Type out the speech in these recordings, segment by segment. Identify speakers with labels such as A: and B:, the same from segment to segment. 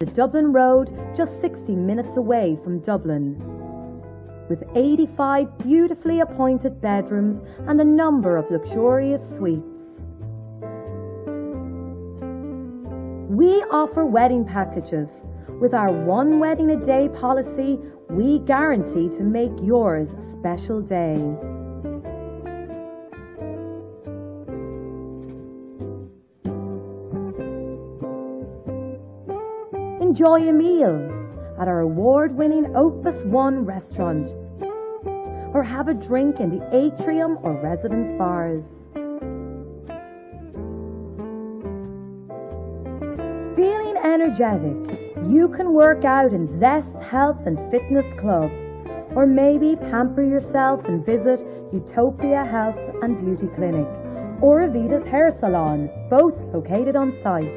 A: The Dublin Road, just 60 minutes away from Dublin. With 85 beautifully appointed bedrooms and a number of luxurious suites. We offer wedding packages. With our one wedding a day policy, we guarantee to make yours a special day. Enjoy a meal at our award-winning Opus One restaurant, or have a drink in the atrium or residence bars. Feeling energetic? You can work out in Zest Health and Fitness Club, or maybe pamper yourself and visit Utopia Health and Beauty Clinic, or Avita's Hair Salon, both located on site.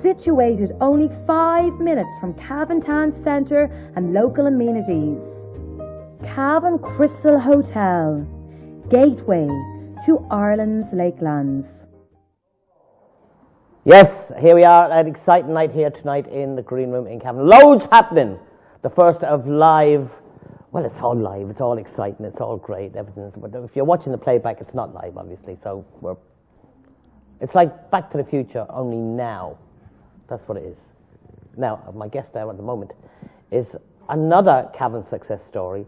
A: Situated only 5 minutes from Cavan Town Centre and local amenities. Cavan Crystal Hotel, gateway to Ireland's Lakelands.
B: Yes, here we are, an exciting night here tonight in the Green Room in Cavan. Loads happening. The first of live, well, it's all live, it's all exciting, it's all great, everything. But if you're watching the playback, it's not live, obviously, so it's like Back to the Future, only now. That's what it is. Now, my guest there at the moment is another Cavan success story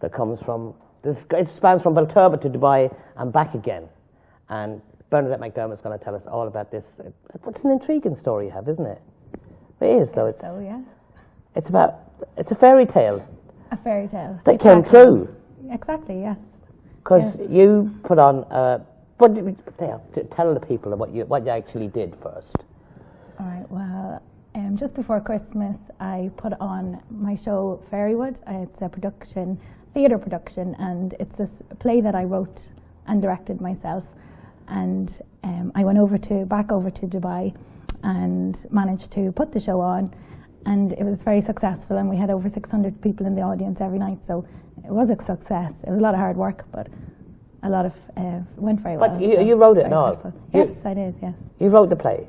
B: that comes from, it spans from Belturbet to Dubai and back again. And Bernadette McDermott is going to tell us all about this. It's an intriguing story you have, isn't it? It is, though. It's,
C: so, yes.
B: It's a fairy tale.
C: A fairy tale.
B: That came true.
C: Exactly, yes.
B: Because you put on, tell the people what you actually did first.
C: All right, well, just before Christmas, I put on my show Fairywood. It's a theatre production, and it's a play that I wrote and directed myself. And I went back over to Dubai and managed to put the show on, and it was very successful, and we had over 600 people in the audience every night, so it was a success. It was a lot of hard work, but a lot of went very well.
B: But you wrote it, no?
C: Yes, I did, yes.
B: You wrote the play?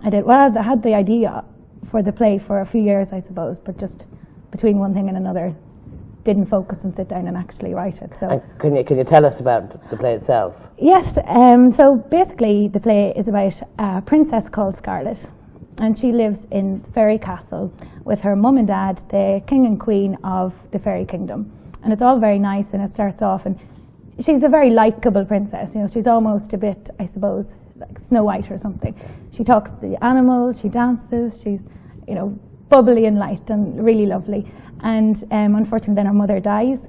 C: I did. Well, I had the idea for the play for a few years, I suppose, but just between one thing and another, didn't focus and sit down and actually write it. So,
B: can you tell us about the play itself?
C: Yes. So basically, the play is about a princess called Scarlet, and she lives in Fairy Castle with her mum and dad, the king and queen of the fairy kingdom. And it's all very nice, and it starts off, and she's a very likeable princess. You know, she's almost a bit, I suppose, like Snow White or something. She talks to the animals, she dances, she's, bubbly and light and really lovely. And unfortunately then her mother dies,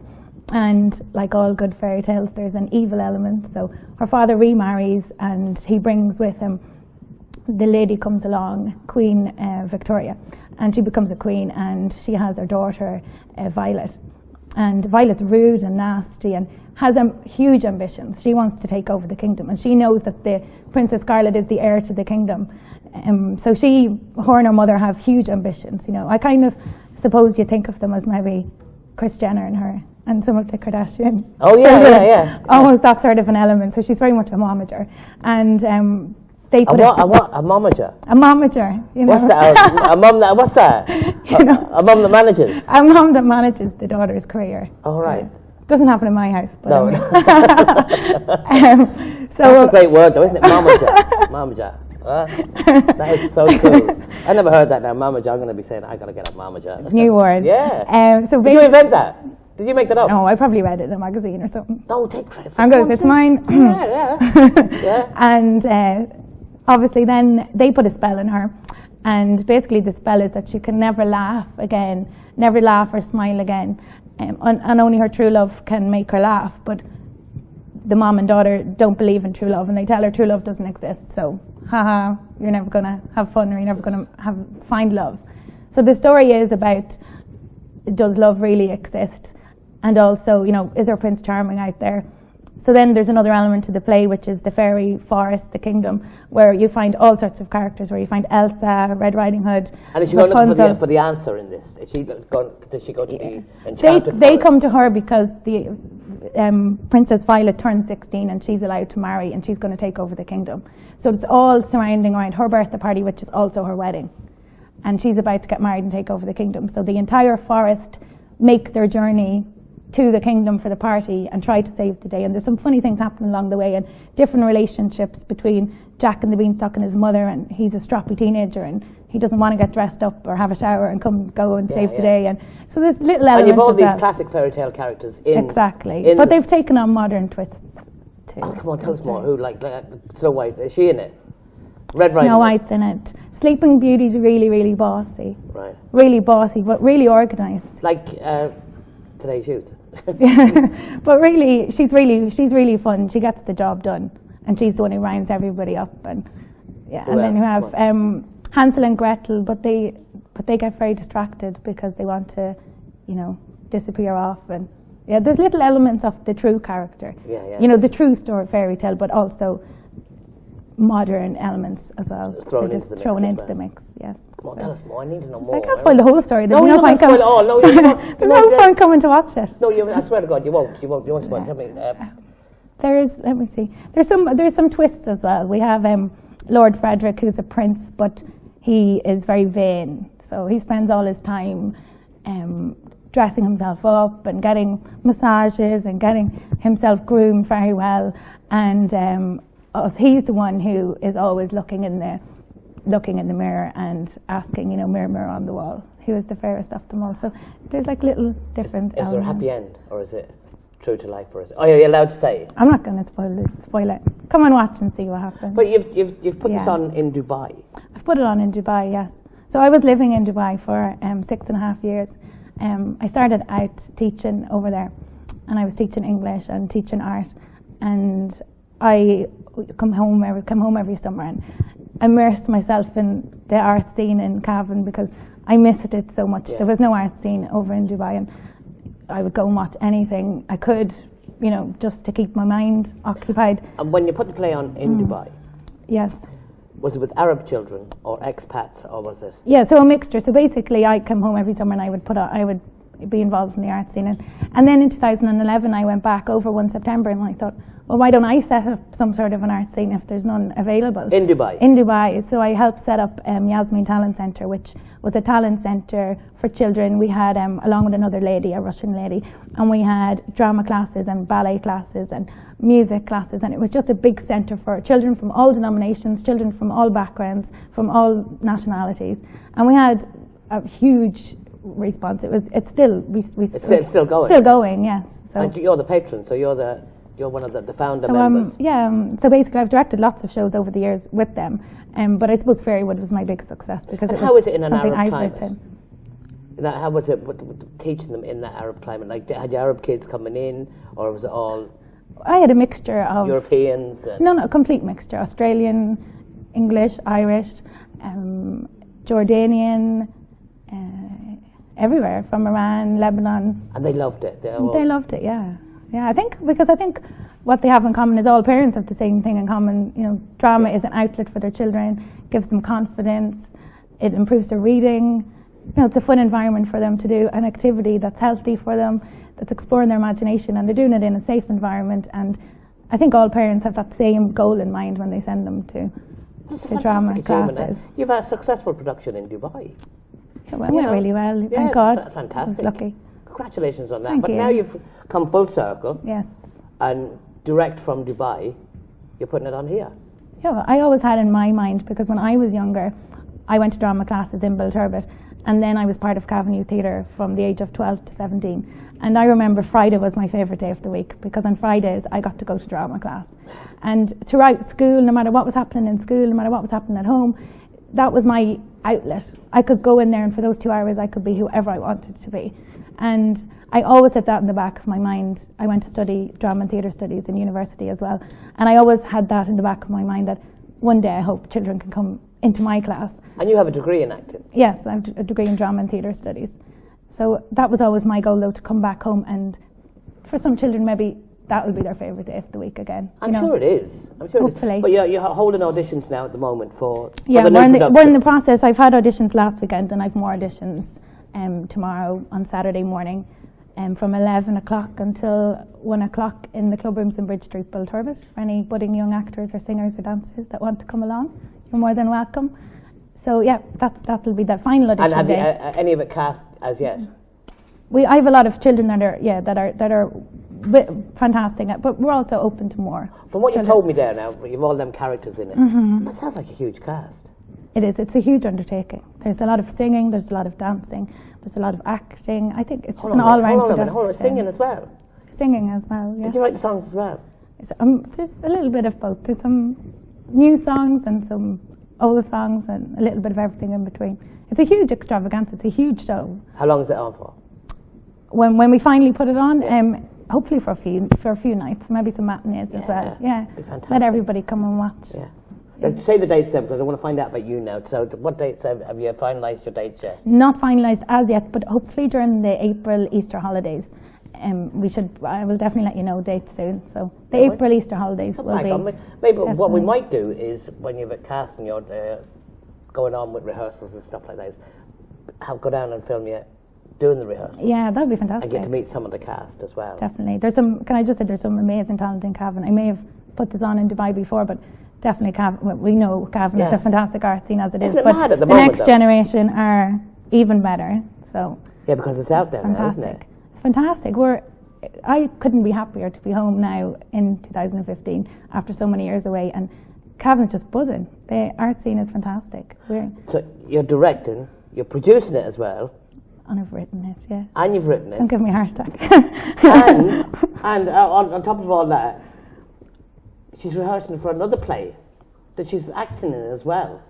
C: and like all good fairy tales, there's an evil element. So her father remarries, and he brings with him, the lady comes along, Queen Victoria, and she becomes a queen, and she has her daughter Violet. And Violet's rude and nasty and has huge ambitions. She wants to take over the kingdom, and she knows that the Princess Scarlet is the heir to the kingdom. So her and her mother have huge ambitions. I kind of suppose you think of them as maybe Kris Jenner and some of the Kardashian.
B: Oh yeah.
C: Almost that sort of an element. So she's very much a momager, and they put
B: a momager.
C: A momager.
B: What's that? A mum that? What's that? A mum that manages.
C: A mum that manages the daughter's career.
B: Oh right.
C: Doesn't happen in my house. But
B: no.
C: So
B: that's a great word, though, isn't it? Momager. Momager. That is so cool. I never heard that now. Momager. I'm going to be saying I got to get a momager.
C: New word.
B: Yeah.
C: So
B: did you invent that? Did you make that up?
C: No, I probably read it in a magazine or something.
B: No, take credit.
C: I'm going to say it's mine.
B: Yeah.
C: And obviously then they put a spell in her, and basically the spell is that she can never laugh again, never laugh or smile again, and only her true love can make her laugh. But the mom and daughter don't believe in true love, and they tell her true love doesn't exist, so haha, you're never going to have fun, or you're never going to find love. So the story is about, does love really exist? And also, is there Prince Charming out there? So then there's another element to the play, which is the fairy forest, the kingdom, where you find all sorts of characters, where you find Elsa, Red Riding Hood,
B: And is she going looking for the answer in this? Does she go to the enchanted
C: They
B: forest?
C: come to her because the Princess Violet turns 16 and she's allowed to marry and she's going to take over the kingdom. So it's all surrounding around her birthday party, which is also her wedding. And she's about to get married and take over the kingdom. So the entire forest make their journey to the kingdom for the party and try to save the day. And there's some funny things happening along the way, and different relationships between Jack and the Beanstalk and his mother, and he's a stroppy teenager and he doesn't want to get dressed up or have a shower and go and save the day. And so there's little elements.
B: And you've all
C: as
B: these
C: well.
B: classic fairy tale characters in.
C: Exactly. But they've taken on modern twists too.
B: Oh, come on, tell us more. Who, like Snow White, is she in it? Red Riding
C: Snow
B: Hood.
C: White's in it. Sleeping Beauty's really, really bossy.
B: Right.
C: Really bossy, but really organised.
B: Like Today's Youth.
C: But really, she's really fun. She gets the job done, and she's the one who rounds everybody up. And and then you have Hansel and Gretel, but they get very distracted because they want to, disappear off. And there's little elements of the true character. The true story fairy tale, but also modern elements as well.
B: Thrown
C: into the mix. Yes.
B: Come on, tell us more. I need to know more.
C: I can't spoil the whole story. There's
B: No,
C: no point
B: spoil it all. No, you won't.
C: There's no point coming to watch it.
B: No, I swear to God, you won't. You won't spoil. Tell me.
C: Let me see. There's some twists as well. We have Lord Frederick, who's a prince, but he is very vain. So he spends all his time dressing himself up and getting massages and getting himself groomed very well. And he's the one who is always looking in the mirror and asking, mirror, mirror on the wall, who is the fairest of them all. So there's like little different
B: Is there a
C: elements.
B: happy end, or is it true to life, or is it? Are you allowed to say?
C: I'm not going to spoil it. Come and watch and see what happens.
B: But you've put this on in Dubai.
C: I've put it on in Dubai, yes. So I was living in Dubai for 6.5 years. I started out teaching over there, and I was teaching English and teaching art, and I come home every summer and immersed myself in the art scene in Cavan because I missed it so much. There was no art scene over in Dubai, and I would go and watch anything I could, just to keep my mind occupied.
B: And when you put the play on in Dubai,
C: yes.
B: Was it with Arab children or expats, or was it?
C: Yeah, so a mixture. So basically, I come home every summer and I would be involved in the art scene. And then in 2011, I went back over one September and I thought, well, why don't I set up some sort of an art scene if there's none available?
B: In Dubai?
C: In Dubai. So I helped set up Yasmin Talent Centre, which was a talent centre for children. We had, along with another lady, a Russian lady, and we had drama classes and ballet classes and music classes, and it was just a big centre for children from all denominations, children from all backgrounds, from all nationalities. And we had a huge response. It's still
B: going.
C: Still going, yes. So
B: And you're the patron, so you're one of the founder members.
C: So basically I've directed lots of shows over the years with them, but I suppose Fairywood was my big success because
B: And
C: it
B: how
C: was
B: is it in an
C: something
B: Arab
C: I've
B: climate?
C: written.
B: How was it teaching them in that Arab climate? Like, had you Arab kids coming in, or was it all
C: I had a mixture of
B: Europeans?
C: No, a complete mixture. Australian, English, Irish, Jordanian, everywhere from Iran, Lebanon.
B: And they loved it.
C: They loved it, yeah. I think what they have in common is all parents have the same thing in common. Drama is an outlet for their children, gives them confidence, it improves their reading. It's a fun environment for them to do an activity that's healthy for them, that's exploring their imagination, and they're doing it in a safe environment. And I think all parents have that same goal in mind when they send them to drama classes.
B: You've had a successful production in Dubai.
C: It went really well, thank God.
B: Fantastic.
C: I was lucky.
B: Congratulations on that.
C: Thank
B: But
C: you.
B: now you've come full circle.
C: Yes.
B: And direct from Dubai, you're putting it on here.
C: Yeah, I always had in my mind, because when I was younger, I went to drama classes in Belturbet, and then I was part of Cavan Youth Theatre from the age of 12 to 17. And I remember Friday was my favourite day of the week, because on Fridays I got to go to drama class. And throughout school, no matter what was happening in school, no matter what was happening at home, that was my outlet. I could go in there, and for those 2 hours I could be whoever I wanted to be. And I always had that in the back of my mind. I went to study drama and theatre studies in university as well. And I always had that in the back of my mind, that one day I hope children can come into my class.
B: And you have a degree in acting?
C: Yes, I have a degree in drama and theatre studies. So that was always my goal, though, to come back home and for some children maybe that will be their favourite day of the week again.
B: I'm sure it is. I'm sure
C: Hopefully.
B: it is. But you're holding auditions now at the moment for
C: Yeah,
B: the
C: we're in the process. I've had auditions last weekend and I've more auditions tomorrow on Saturday morning from 11 o'clock until 1 o'clock in the club rooms in Bridge Street, Bulturbet. For any budding young actors or singers or dancers that want to come along, you're more than welcome. So yeah, that'll be the final audition
B: and
C: day.
B: have you, any of it cast as yet?
C: I have a lot of children that are fantastic, but we're also open to more.
B: From what you've told me there now, you've all them characters in it. That sounds like a huge cast.
C: It is. It's a huge undertaking. There's a lot of singing. There's a lot of dancing. There's a lot of acting. I think it's just an all-round production.
B: Hold on, singing as well.
C: Singing as well. Yeah.
B: Did you write the songs as well?
C: There's a little bit of both. There's some new songs and some old songs and a little bit of everything in between. It's a huge extravaganza. It's a huge show.
B: How long is it on for?
C: When we finally put it on, hopefully for a few nights, maybe some matinees as well. Yeah, let everybody come and watch.
B: Yeah. Say the dates then, because I want to find out about you now. So, what dates have you finalised your dates yet?
C: Not finalised as yet, but hopefully during the April Easter holidays. I will definitely let you know dates soon. So the April Easter holidays will be.
B: Maybe what we might do is when you've a cast and you're going on with rehearsals and stuff like that, is go down and film you doing the rehearsals.
C: Yeah, that'd be fantastic.
B: And get to meet some of the cast as well.
C: Definitely. Can I just say there's some amazing talent in Cavan. I may have put this on in Dubai before, but definitely Cavan. We know Cavan is a fantastic art scene as it is.
B: Isn't it
C: but
B: mad at the
C: the
B: moment,
C: next generation are even better. So
B: yeah, because it's out there
C: fantastic.
B: now, isn't it?
C: It's fantastic. I couldn't be happier to be home now in 2015 after so many years away, and Cavan's just buzzing. The art scene is fantastic.
B: So you're directing, you're producing it as well.
C: And I've written it, yeah.
B: And you've written it.
C: Don't give me a heart attack.
B: and on top of all that, she's rehearsing for another play that she's acting in as well.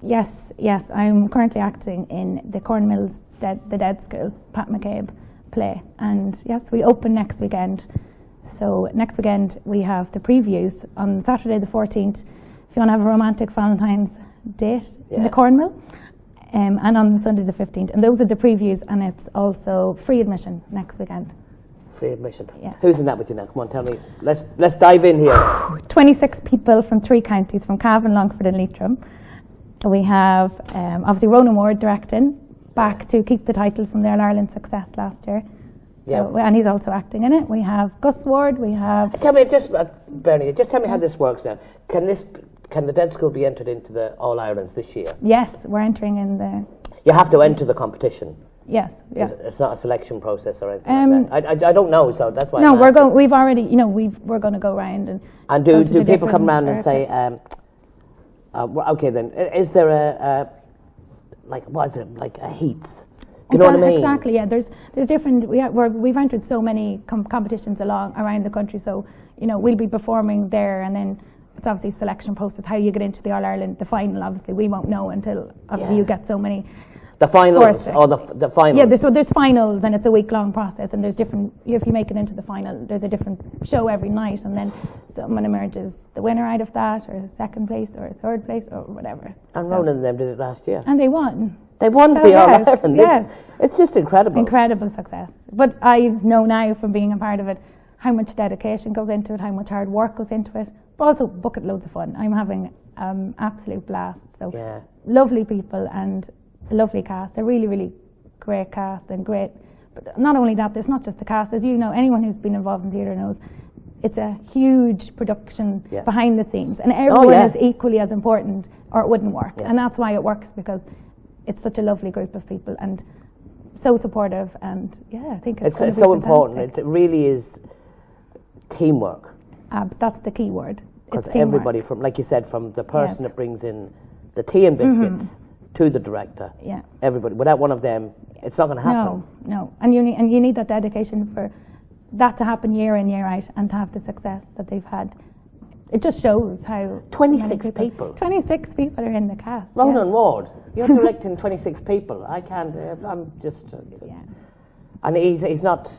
C: Yes. I'm currently acting in the Cornmills The Dead School, Pat McCabe play. And yes, we open next weekend. So next weekend we have the previews on Saturday the 14th. If you want to have a romantic Valentine's date in the Cornmill. And on Sunday the 15th. And those are the previews, and it's also free admission next weekend.
B: Free admission?
C: Yes.
B: Who's in that with you now? Come on, tell me. Let's dive in here.
C: 26 people from 3 counties, from Cavan, Longford and Leitrim. We have, obviously, Ronan Ward directing, back to keep the title from the All-Ireland success last year. So, and he's also acting in it. We have Gus Ward, we have...
B: Tell me, Bernie, just tell me how this works now. Can the Dead School be entered into the All-Irelands this year?
C: Yes, we're entering in the...
B: You have to enter the competition.
C: Yes.
B: It's not a selection process or anything like that. I don't know, so that's why.
C: No, we've already, we're going to go around
B: and do people come around and say, okay then, is there a heats? You know what I mean?
C: Exactly. Yeah. There's different. We've entered so many competitions around the country. So we'll be performing there, and then it's obviously selection process. How you get into the All Ireland, the final. Obviously, we won't know until obviously you get so many.
B: The finals or the finals.
C: Yeah. There's finals, and it's a week-long process, and there's different. If you make it into the final, there's a different show every night, and then someone emerges the winner out of that, or second place, or third place, or whatever.
B: And Ronan and them did it last year.
C: And they won.
B: They won the All Ireland. Yes. It's just incredible.
C: Incredible success. But I know now from being a part of it how much dedication goes into it, how much hard work goes into it, but also bucket loads of fun. I'm having absolute blast. So lovely people and a lovely cast, a really, really great cast and great. But not only that, there's not just the cast. As you know, anyone who's been involved in theatre knows it's a huge production behind the scenes, and everyone is equally as important or it wouldn't work. And that's why it works, because it's such a lovely group of people and so supportive, and I think it's so
B: fantastic. Important. It really is teamwork.
C: That's the key word.
B: Because everybody, from like you said, from the person that brings in the tea and biscuits to the director, everybody. Without one of them, it's not going to happen.
C: No, and you need that dedication for that to happen year in, year out, and to have the success that they've had. It just shows how
B: 26 people.
C: 26 people are in the cast.
B: Ronan Ward, you're directing 26 people. I can't. I'm just. And he's not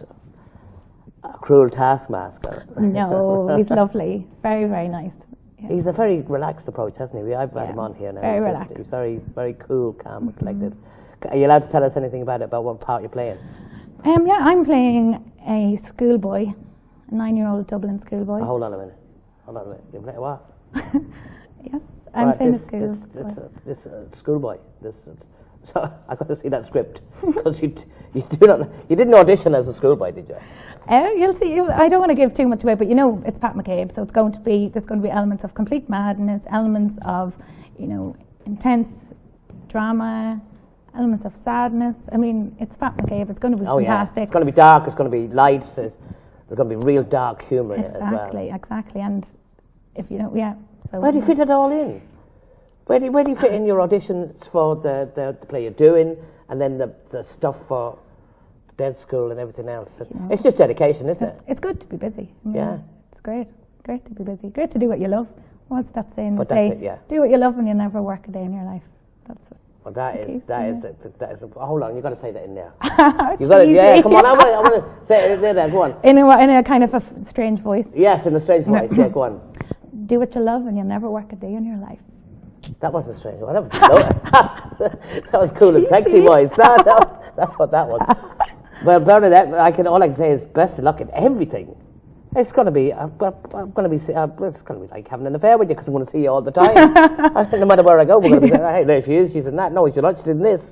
B: a cruel taskmaster.
C: No, he's lovely. Very, very nice. Yeah.
B: He's a very relaxed approach, hasn't he? I've had him on here now.
C: Very relaxed.
B: He's very, very cool, calm, and collected. Are you allowed to tell us anything about what part you're playing?
C: I'm playing a schoolboy, 9-year-old Dublin schoolboy.
B: Oh, hold on a minute. You play what?
C: Yes, I'm
B: Right,
C: playing a
B: this schoolboy. So I got to see that script because you didn't audition as a schoolboy, did you?
C: You'll see. I don't want to give too much away, but you know it's Pat McCabe, so there's going to be elements of complete madness, elements of intense drama, elements of sadness. I mean, it's Pat McCabe. It's going to be fantastic.
B: Yeah. It's going to be dark. It's going to be light. There's going to be real dark humour in it as well.
C: Exactly. And if So
B: where do you fit it all in? Where do you fit in your auditions for the play you're doing, and then the stuff for Dead School and everything else? It's just dedication, isn't it?
C: It's good to be busy. I mean,
B: yeah.
C: It's great. Great to be busy. Great to do what you love. What's that saying?
B: But that's it, yeah.
C: Do what you love and you'll never work a day in your life. That's it.
B: Well, that is. Hold on, you've got to say that in there. You got to, come on. I want to say it there. Go on.
C: In a kind of a strange voice.
B: Yes, in a strange voice. Yeah, go on.
C: Do what you love and you'll never work a day in your life.
B: That wasn't strange. Well, that was cool and sexy voice. That's what that was. Well, Bernadette, all I can say is best of luck in everything. It's going to be, it's going to be like having an affair with you because I'm going to see you all the time. No matter where I go, we're going to be saying, hey, there she is, she's in that. No, she's not, she's in this.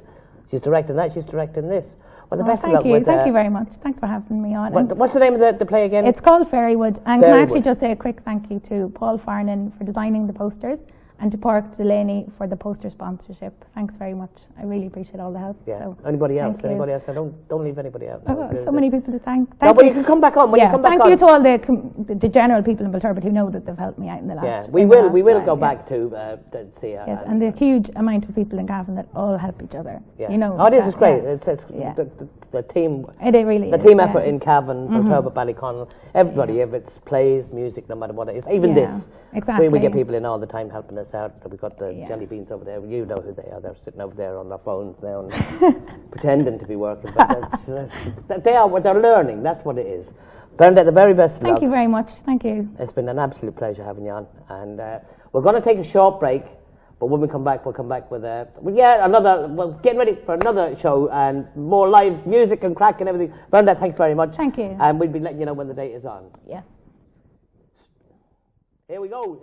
B: She's directing that, she's directing this. Well, the best of luck with
C: Thank you very much. Thanks for having me on.
B: What's the name of the play again?
C: It's called Fairywood. And can I actually just say a quick thank you to Paul Farnan for designing the posters, and to Pádraig Delaney for the poster sponsorship. Thanks very much. I really appreciate all the help.
B: Yeah. So, anybody else? Don't leave anybody out.
C: So many people to thank.
B: No, but you can come back on.
C: Thank you to all the general people in Belturbet who know that they've helped me out in the last.
B: Yeah, we will go back to see.
C: Yes, and the huge amount of people in Cavan that all help each other.
B: Yeah.
C: You know.
B: Oh, this is great. It's the team.
C: It really.
B: The team effort in Cavan, Belturbet, Ballyconnell, everybody. If it's plays, music, no matter what it is, even this.
C: Exactly.
B: We get people in all the time helping us out. We've got the jelly beans over there. You know who they are. They're sitting over there on their phones now and pretending to be working. But they're learning. That's what it is. Bernadette, the very best of luck.
C: Thank you very much. Thank you.
B: It's been an absolute pleasure having you on. And we're going to take a short break. But when we come back, we'll come back with getting ready for another show and more live music and crack and everything. Bernadette, thanks very much.
C: Thank you.
B: And we'll be letting you know when the date is on.
C: Yes.
B: Here we go.